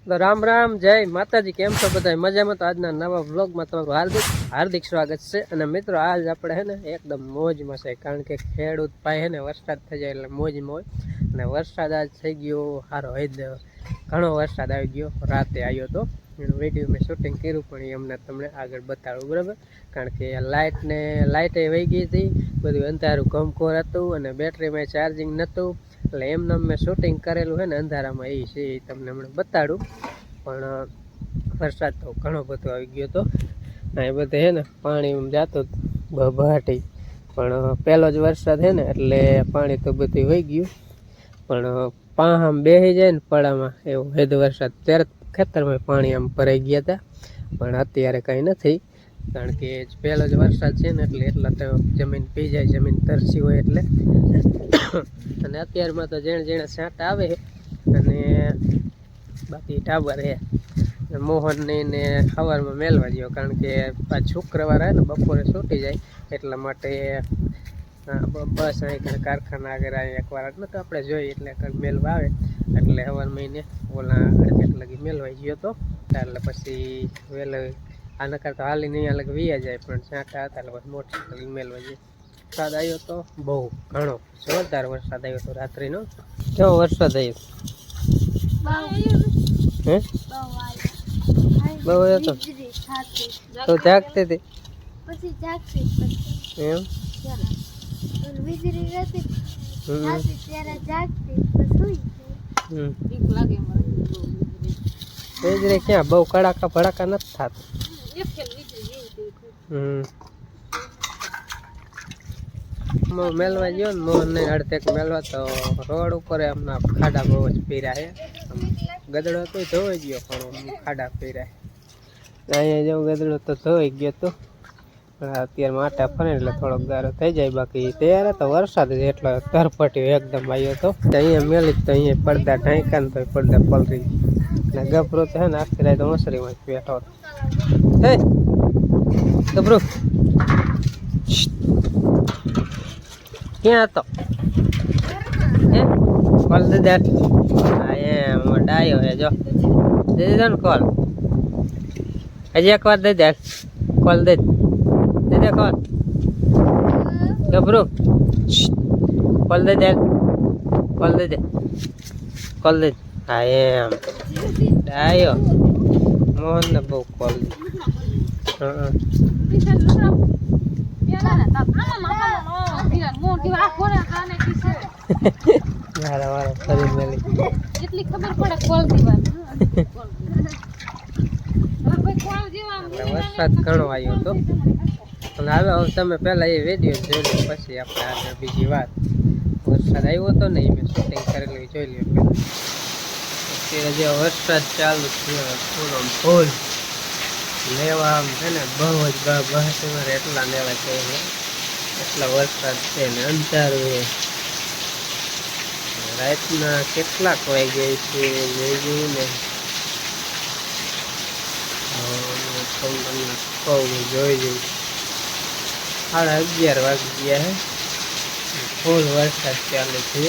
તો રામ રામ જય માતાજી, કેમ છો બધા મજામાં? તો આજના નવા વ્લોગમાં તમારું હાર્દિક હાર્દિક સ્વાગત છે. અને મિત્રો આજ આપણે હે ને એકદમ મોજમાં છે, કારણ કે ખેડૂત ભાઈ હે ને વરસાદ થઈ જાય એટલે મોજમાં હોય. અને વરસાદ આજ થઈ ગયો સારો ઘણો વરસાદ આવી ગયો, રાતે આવ્યો તો એનું વિડીયો મેં શૂટિંગ કર્યું, પણ એ અમને તમને આગળ બતાડું, બરાબર? કારણ કે લાઇટે વહી ગઈ હતી, બધું અંધારું ગમકોર હતું અને બેટરીમાં ચાર્જિંગ નહોતું, એટલે એમને મેં શૂટિંગ કરેલું છે ને અંધારામાં, એ છે એ તમને હમણાં બતાડું. પણ વરસાદ તો ઘણો બધો આવી ગયો હતો, એ બધે હે ને પાણી જાતો બહાટી, પણ પહેલો જ વરસાદ છે ને એટલે પાણી તો બધું વહી ગયું. પણ આમ બેસી જાય ને પડામાં એવું હેદ વરસાદ, ત્યારે ખેતરમાં પાણી આમ ભરાઈ ગયા હતા, પણ અત્યારે કંઈ નથી, કારણ કે પહેલો જ વરસાદ છે ને એટલે એટલા તો જમીન પી જાય, જમીન તરસી હોય એટલે. અને અત્યારમાં તો જેણે છાંટા આવે અને બાકી ટાબર હે મોહનની ને સવારમાં મેલવા ગયો, કારણ કે આ શુક્રવાર આવે ને બપોરે છૂટી જાય, એટલા માટે બસ અહીં કારખાના આગળ અહીં એકવાર તો આપણે જોઈએ એટલે મેલવા આવે, એટલે સવાર મહિને ઓલા અડધેક લગી મેલવાઈ ગયો હતો. એટલે પછી વહેલો આના કરતા હાલીને અહીંયા લગી વીયા જાય, પણ છાંટા હતા એટલે મોટરસાઇકલ મેલવા જાય. વરસાદ આવ્યો તો બહુ ઘણો જોરદાર વરસાદ આવ્યો હતો રાત્રિનો. કેવો વરસાદ આવ્યો? હે બહુ હતો તો જાગતી હતી એમ? વીજળી ક્યાં બહુ કડાકા ભડાકા નથી થતું. મેલવા ગયો ને મોહન ને અડધેક મેલવા, તો રોડ ઉપર હમણાં ખાડા બહુ જ પીર્યા છે. ગદડો તો ધોઈ ગયો, પણ ખાડા પીર્યા અહીંયા જેવું ગદડો તો ધોઈ ગયો તો, અત્યારે માટા ફરે એટલે થોડોક ગારો થઈ જાય. બાકી ત્યારે તો વરસાદ જ એટલો ધરપટ્યો એકદમ આવ્યો હતો. અહીંયા મેલી તો અહીંયા પડદા ઢાંક્યા ને તો પડદા પલરી ને ગભરો તો હે ને આખી રાત મસરીમાં બેઠો હતો. હે ગભરો ક્યાં હતો? હે કોલ દે દે. હા એમ ડાયો હે, જો દે દે ને કોલ. હજી એક વાર દઈ દે કોલ, દે દે કોલ. ગભરું કોલ દે દે, કોલ દે દે, કોલ દે. હા એમ ડાયો મોહન ને બહુ કોલ. વરસાદ ઘણો આવ્યો હતો, અને હવે તમે પેલા એ વિડીયો જોઈ લો, પછી આપણે આગળ બીજી વાત. વરસાદ આવ્યો હતો ને એ મેં શૂટિંગ કરેલું જોઈ લ્યો. અત્યારે જે વરસાદ ચાલુ થયો થોડો ફૂલ લેવા આમ છે ને બહુ જ બહાર એટલા લેવા છે, એટલા વરસાદ છે ને અંધારું છે. રાતના કેટલાક વાગે છે જોઈ ને જોઈ જઈ 11:30 વાગી ગયા હે, ફૂલ વરસાદ ચાલુ છે.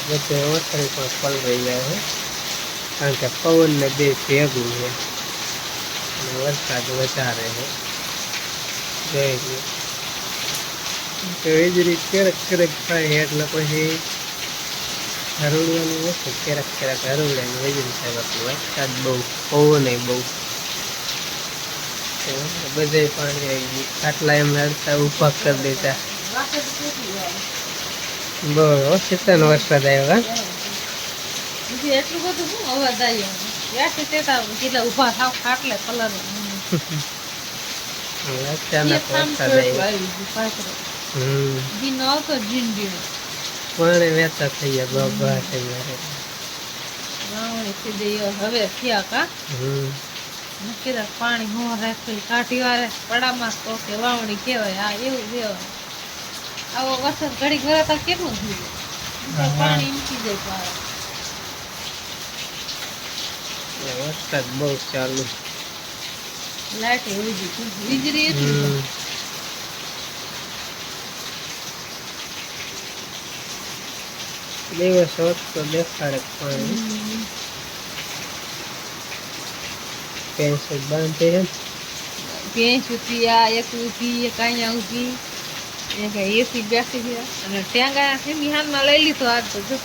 બધે ઓથરી પણ પલળી જાય છે, કારણ કે પવન ને બે ભેગું છે અને વરસાદ વધારે છે. જોઈ વીજળી ક્યારેક ક્યારેક થાય એટલે પછી હરુડવાની વસ્તુ ક્યારેક ક્યારેક હરુડે ને વીજળી થાય. બાકી વરસાદ બહુ, પવન બહુ, બધે પાણી આવી ગયું. આટલા એમ રડતા ઉભા કરી દેતા. બહુ ઓછીતાનો વરસાદ આવ્યો. હા એટલું બધું શું અવાજ આવ્યો, ઉભા થાવ ખાટલે કલર અચાનક વરસાદ આવ્યો. પાણી વહેતા થઈ ગયા બાબા હવે થયા કા પાણી હો રાખી કાઢી વારે પડામાં તો કે વાવણી કેવાય. આ એવું કેવાય, આવો વરસાદ ઘડી ઘરે કેટલું થયું, પાણી મૂકી જાય. વરસાદ બહુ ચાલુ, લાઈટ વીજળી એટલી દિવસ હોત તો દેખાડે પાણી. ભેંસ બાંધે છે ભેંસ ઉતી આ એક ઉતી એક અહીંયા ઉતી એક એસી બેસી છે અને ટેંગા છે હાથમાં લઈ લીધો આજ તો જો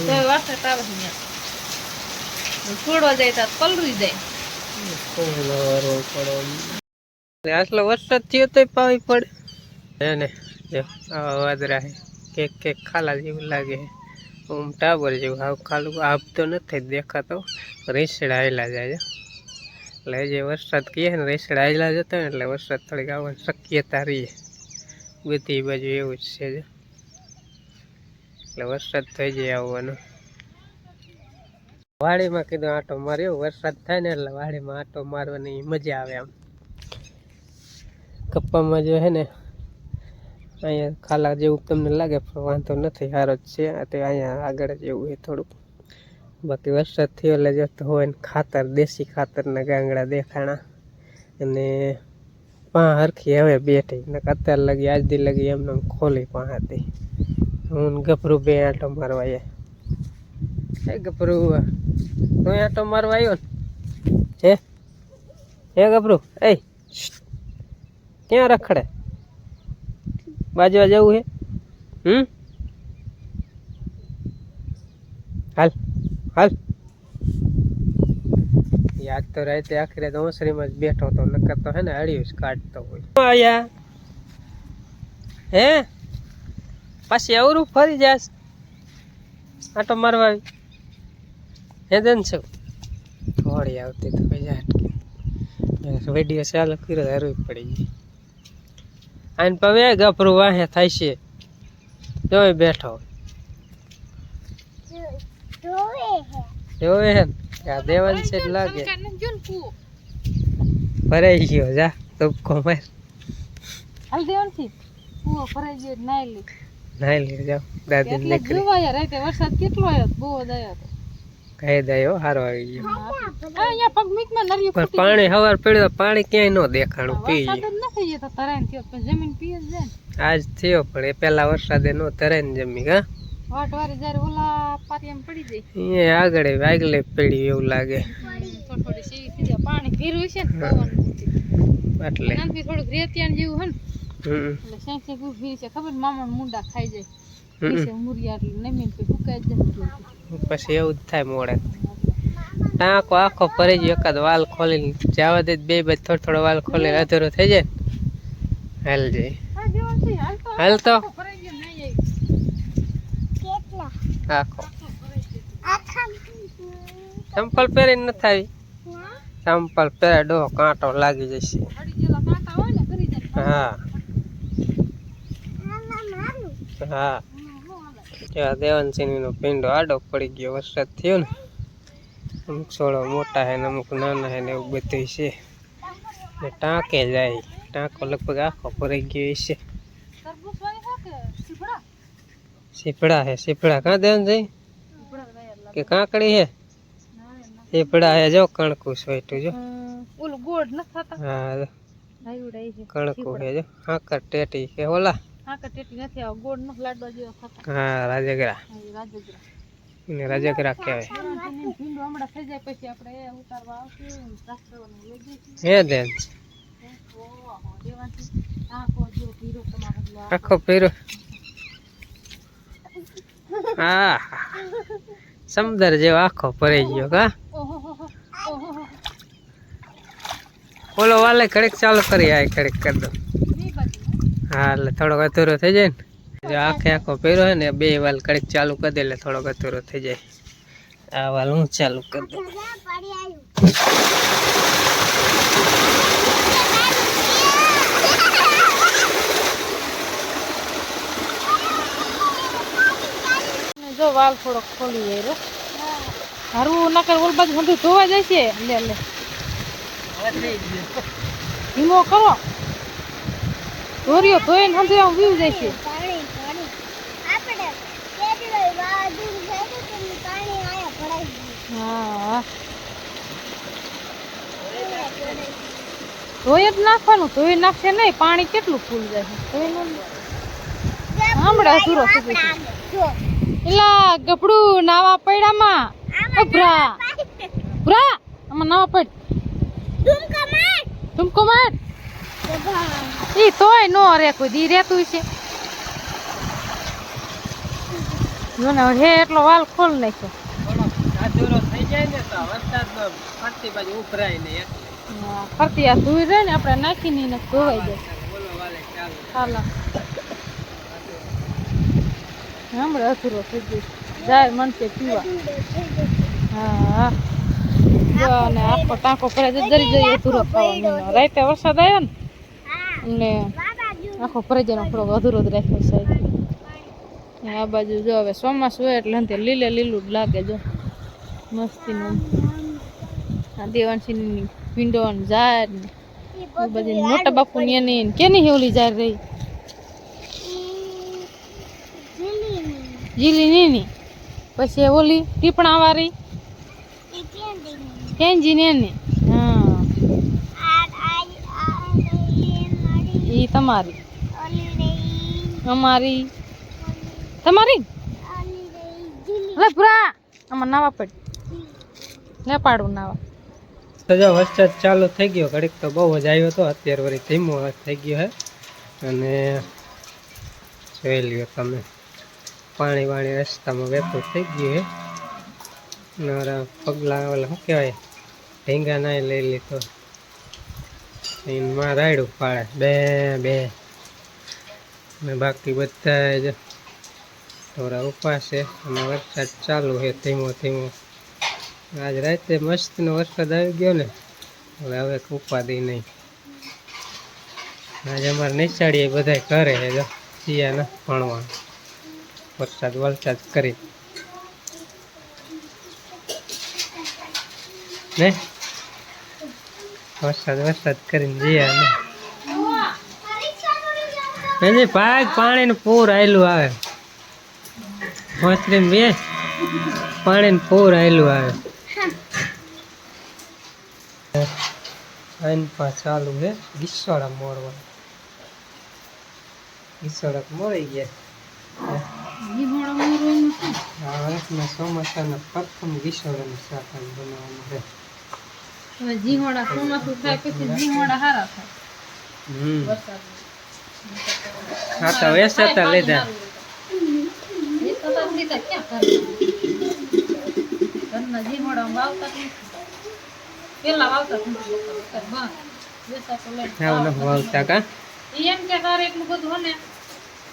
તો વરસાદ આવે છે ત્યાં છોડવા જાય તો પલરી જાય આટલો વરસાદ થયો તો પાવી પડે એને જો આવા વાદરા છે કેક ખાલા જેવું લાગે ટાબર જેવું હાવ ખાલું આપતો નથી દેખાતો રેસડા આવેલા જાય એટલે જે વરસાદ કહે ને રેસડા આવેલા જતા ને એટલે વરસાદ થોડીક આવવાની શક્યતા રહીએ બધી બાજુ એવું જ છે એટલે વરસાદ થઈ જાય આવવાનો વાડીમાં કીધું આંટો માર્યો વરસાદ થાય ને એટલે વાડીમાં આંટો મારવાની મજા આવે આમ કપ્પામાં જો હે ને અહીંયા ખાલા જેવું તમને લાગે પણ વાંધો નથી સારો જ છે તો અહીંયા આગળ જ એવું છે થોડુંક બાકી વરસાદ થયો એટલે જતો હોય ને ખાતર દેશી ખાતરના ગાંગડા દેખાણા અને પા હરખી હવે બેઠી ને અત્યારે લગી આજ દી લગી એમને ખોલી પા હતી હું ગભરું બે આંટો મારવા આવ્યા હે ગભરું તું આંટો મારવા આવ્યો ને હે ગભરું એ ક્યાં રખડે બાજવા જવું હે હાલ હાલ યાદ તો રાતે આખરે તો ઓસરીમાં જ બેઠો તો નકર તો હે ને હળિયું જ કાઢતો હોય આયા હે પાછી અવરું ફરી જાસ આટો મારવા આવી હે દેન છે થોડી આવતી તો કઈ જાય વિડીયો ચાલુ કર્યો હરવી પડી ગઈ આને પવે ગભરું વાહે થાય છે જોઈ બેઠો જોવે હે આ દેવાન છે લાગે ભરાઈ ગયો જા તુબકો માર હાલ દેવાન થી કુવો ભરાઈ ગયો નાઈ લે જાવ દાદી એટલે નીકળી જોવા યાર રાતે વરસાદ કેટલો આવ્યો બહુ જ આવ્યો તો કહી દયો હારો આવી ગયો અહીંયા પગ મીકમાં નરિયો પણ પાણી હવાર પડ્યું તો પાણી ક્યાંય ન દેખાણું પી વરસાદ જ નથી જતો તરાઈને થયો પણ જમીન પીએ જ જાય આજ થયો પણ એ પેલા વરસાદે નો તરાઈ ને જમી હા વાટ વારે જ્યારે ઓલા પારિયામાં પડી જાય અહીંયા આગળ પડ્યું એવું લાગે થોડી સીવી થઈ જાય પાણી ભીરું છે ને પવન એટલે નાનથી થોડુંક રેતિયાન જેવું હે ને હમ એટલે સેંસે ભીરી છે ખબર મામા મુંડા ખાઈ જાય પીસે મુરિયા એટલે નમીન પછી ફૂકાઈ જાય પછી એવું જ થાય મોડે ટાંકો આખો ભરી ગયો એકાદ વાલ ખોલીને જવા દે બે બાજુ થોડો વાલ ખોલીને અધૂરો થઈ જાય ને હાલ જાય હાલ તો આખો ચંપલ પહેરીને નથી આવી ચંપલ પહેરે ડો કાંટો લાગી જશે હા હા ત્યાં દેવાનસિંહનો પિંડો આડો પડી ગયો વરસાદ થયો ને અમુક છોડો મોટા હે ને અમુક નાના હે ને એવું બધું છે ને ટાંકે જાય ટાંકો લગભગ આખો ભરાઈ ગયો છે સીપડા કાં દેવાનું જાય કે કાંકડી હે સીપડા હે જો કણકું સોયટું જો ઓલું ગોળ ન થતા હા કણકું હે જો હાકર ટેટી કે ઓલા ગોળ નો લાડવા જેવો થતા હા રાજગરા એને રાજગરા કહેવાય હમણાં થઈ જાય પછી આપણે ઉતારવા આવશું હે દેન આખો પીરો હા સમદર જેવો આખો ભરાઈ ગયો કા ઓલો વાલે ઘડીક ચાલુ કરી આ ઘડીક કરી દો હા એટલે થોડોક અધૂરો થઈ જાય ને જો આખે આખો પહેરો હે ને બે વાલ ઘડીક ચાલુ કરી દે એટલે થોડોક અધૂરો થઈ જાય આ વાલ હું ચાલુ કરી દઉં જો વાલ થોડોક ખોલી જાય રે હારું નકર ઓલ બાજુ બધું ધોવા જાય છે લે લે ધીમો કરો ધોર્યો ધોઈને હંધે આમ વીવ જાય છે હા ધોઈ જ નાખવાનું ધોઈ નાખશે નહીં પાણી કેટલું ફૂલ જાય હમણાં અધૂરો થઈ જશે એલા ગપડું નાવા પડામાં ભરા ભરા આમાં નાવા પડ तुमको मार ई तोय नो रे કોઈ દી રહેતું છે જોને હે એટલો વાલ ખોલ નાખ્યો અધૂરો થઈ જાય ને તો વરસાદમાં ફરતી બાજુ ઉભરાય ને એટલે ફરતી આ ધોઈ રહે ને આપણે નાખી ને ધોવાઈ જાય બોલો વાલે ચાલો હાલા હમણાં અધૂરો થઈ ગયો જાય મનસે પીવા હા જો ને આખો ટાંકો ભરે જરી જઈ અધૂરો ખાવા મીનો રાતે વરસાદ આવ્યો ને અને આખો ભરે જનો થોડોક અધૂરો જ રાખ્યો સાહેબ આ બાજુ જો હવે ચોમાસું હોય એટલે અંતે લીલે લીલું જ લાગે જો મસ્તીનું આ દેવાંશીની વિંડો ને ઝાડ ને એ બધી મોટા બાપુની એની કેની હેવલી ઝાડ રહી જીલી ની પછી ઓલી ટીપણા વાળી કેંજી ને એની હા ઈ તમારી અમારી તમારી લે પુરા આમાં નાવા પડ લે પાડું નાવા તો જો વરસાદ ચાલુ થઈ ગયો ઘડીક તો બહુ જ આવ્યો હતો અત્યારે વળી ધીમો થઈ ગયો છે અને જોઈ લ્યો તમે પાણી વાણી રસ્તામાં વહેતું થઈ ગયું છે મારા પગલા ઓલા શું કહેવાય ઢીંગા ના લઈ લીધો એમાં રાયડું પાડે બે બે ને બાકી બધા જ થોડા ઉપાસ છે અને વરસાદ ચાલુ છે ધીમો ધીમો આજ રાતે મસ્તનો વરસાદ આવી ગયો ને હવે ઉપાદી નહીં આજે અમારે નિશાળીએ બધા કરે છે જો શિયા ને ભણવા વરસાદ વરસાદ કરી ને વરસાદ કરીને જીયા ને ભાગ પાણીનું પૂર આવેલું આવે મોસરી બે પાણીનું પૂર આવેલું આવે ચાલુ છે ગીસોડા મોરવા ગીસોડા મોરી ગયા આ વર્ષના ચોમાસાના પ્રથમ ગીસોડાનું શાક બનાવવાનું છે હવે જીહોડા ચોમાસું થાય પછી જીહોડા હારા થાય હા તો વેચાતા લીધા ઘરના જીહોડા વાવતા પેલા વાવતા વાવતા કા એમ કે તારે એટલું બધું હને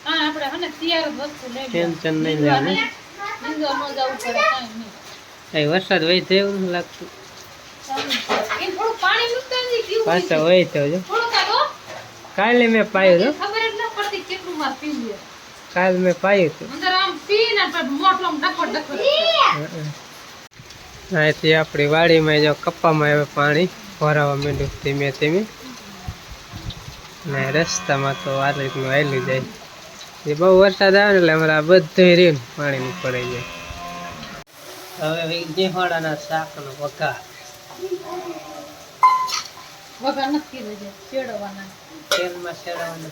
આપણે હને તૈયાર જ વસ્તુ લઈ ટેન્શન નહીં લેવાનું બીજો ન જવું પડે કાંઈ નહીં કઈ વરસાદ વહી જાય એવું નથી લાગતું એ થોડું પાણી મૂકતા નથી પીવું પાછા વહી તો જો થોડું કાઢો કાલે મેં પાયું હતું ખબર જ ન પડતી કેટલું માર પીવું કાલે મેં પાયું હતું અંદર આમ પીને મોટલો ડકડ અહીંથી આપણી વાડીમાં જો કપ્પામાં હવે પાણી ભરાવા માંડ્યું ધીમે ધીમે ને રસ્તામાં તો આ રીતનું આવેલું જાય એ બહુ વરસાદ આવે ને એટલે અમારા બધું રીને પાણીનું પડી જાય હવે જીહોડાના શાકનો વઘાર વગર નથી રહે ચેડવાના તેલમાં શેડવાનું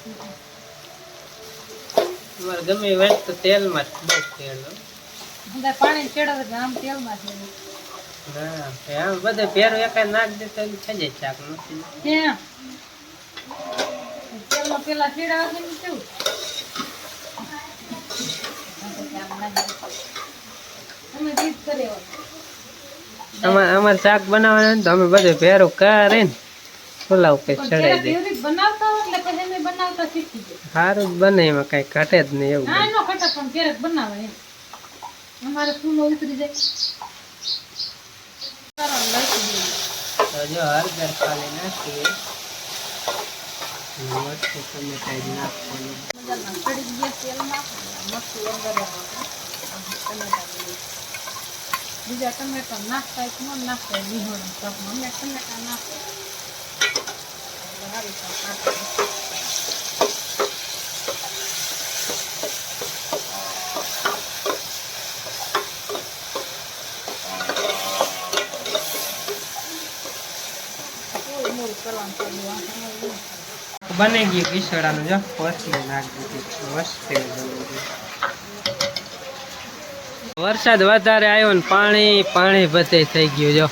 તમારે ગમે એ વસ્તુ તેલમાં જ બહુ શેડો અંદર પાણી ચેડવે એટલે આમ તેલમાં છે ના આમ બધે ભેરું એકાદ નાખ દે તો થઈ જાય શાક નથી ત્યાં તેલમાં પેલા ચેડવા છે ને કેવું અમે જીત કર્યો અમારે શાક બનાવવાનું તો અમે બધે ભેરું કરીને ખુલ્લા ઉપર ચડાવી દઈએ બનાવતા એટલે પછી અમે બનાવતા શીખી જાય સારું જ બને એમાં કઈ ઘટે જ નહીં એવું હા નો ઘટે પણ ક્યારેક બનાવે એમ અમારે ફૂલો ઉતરી જાય તો જો હળદર ખાલી નાખીએ મરચું ટમેટા જ નાખવાનું ચડી ગયા તેલમાં મરચું અંદર બીજા ટમેટા નાખતા કે ન નાખતા લીહોડા શાકમાં અમે ટમેટા નાખતા સારી શાક બની ગયું કિશોડાનું જો કોથમીર નાખી દીધી મસ્ત વરસાદ વધારે આવ્યો ને પાણી પાણી બધે થઈ ગયું જો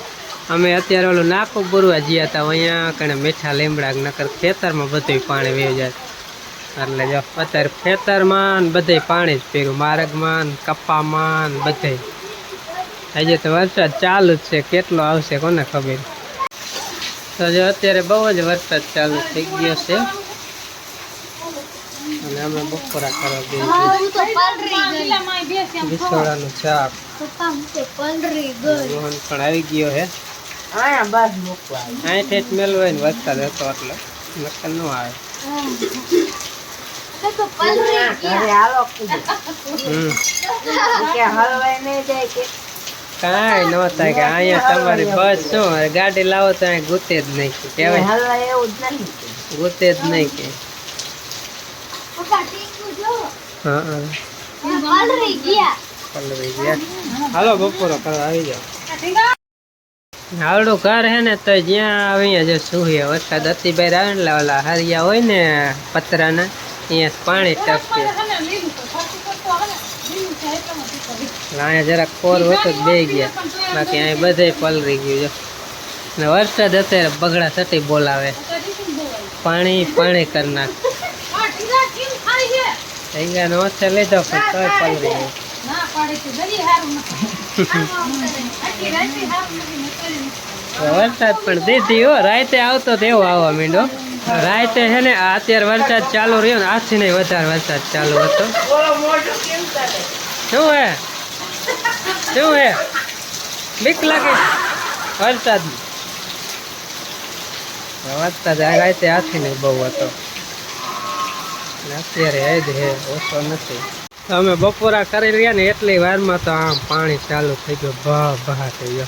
અમે અત્યારે ઓલું નાકું બુરવા ગયા હતા અહીંયા કણે મીઠા લીમડા નકર ખેતરમાં બધું પાણી વહી જાય એટલે જો અત્યારે ખેતરમાં ને બધે પાણી જ પીર્યું માર્ગમાં ને કપ્પામાં ને બધે હજી તો વરસાદ ચાલુ જ છે કેટલો આવશે કોને ખબર તો જો અત્યારે બહુ જ વરસાદ ચાલુ થઈ ગયો છે અને અમે બપોરા કરવા દઈએ વિસોડાનું શાક મોહન પણ આવી ગયો હે અહીંથી જ મેળવાય ને વરસાદ હતો એટલે નકલ ન આવે કાંઈ ન થાય કે અહીંયા તમારી બસ શું ગાડી લાવો તો અહીં ગુતે જ નહીં કેવાય ગુતે જ નહીં કે હા પલળી ગયા હાલો બપોરો કરવા આવી જાઓ આવડું ઘર હે ને તો જ્યાં અહીંયા જો સુહીએ વરસાદ અતિ બહાર આવે ને ઓલા હરિયા હોય ને પતરાના અહીંયા પાણી ટપકે અહીંયા જરાક કોર હતો જ બે ગયા બાકી અહીંયા બધે પલરી ગયું જો ને વરસાદ અત્યારે બગડા થતી બોલાવે પાણી પાણી કરી નાખ અહીંયા ઓછે લીધો પણ તોય પલરી ગયું વરસાદ પણ દીધી હો રાતે આવતો તેવો આવવા માંડ્યો રાતે છે ને અત્યારે વરસાદ ચાલુ રહ્યો ને આજથી નહીં વધારે વરસાદ ચાલુ હતો શું હે બીક લાગે વરસાદ રાતે આથી નહીં બહુ હતો અત્યારે હેજ હે ઓછો નથી અમે બપોરા કરી રહ્યા ને એટલી વારમાં તો આમ પાણી ચાલુ થઈ ગયું બહા થઈ ગયો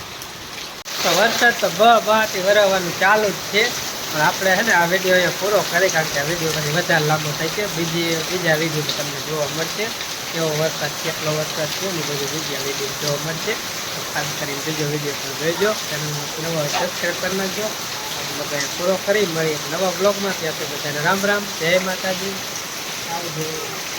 તો વરસાદ તો બહાથી વરાવવાનું ચાલુ જ છે પણ આપણે છે ને આ વિડીયો અહીંયા પૂરો કરી કારણ કે આ વિડીયો પછી વધારે લાંબો થાય છે બીજા વિડીયો તમને જોવા મળશે કેવો વરસાદ કેટલો વરસાદ છે ને બધું બીજા વિડીયો જોવા મળશે તો ખાસ કરીને બીજો વિડીયો પણ જોઈજો ચેનલમાં નવો સબસ્ક્રાઈબ કરી નાખજો બધા પૂરો કરી મળીએ નવા બ્લોગમાં ત્યાં બધાને રામ રામ જય માતાજી આવજો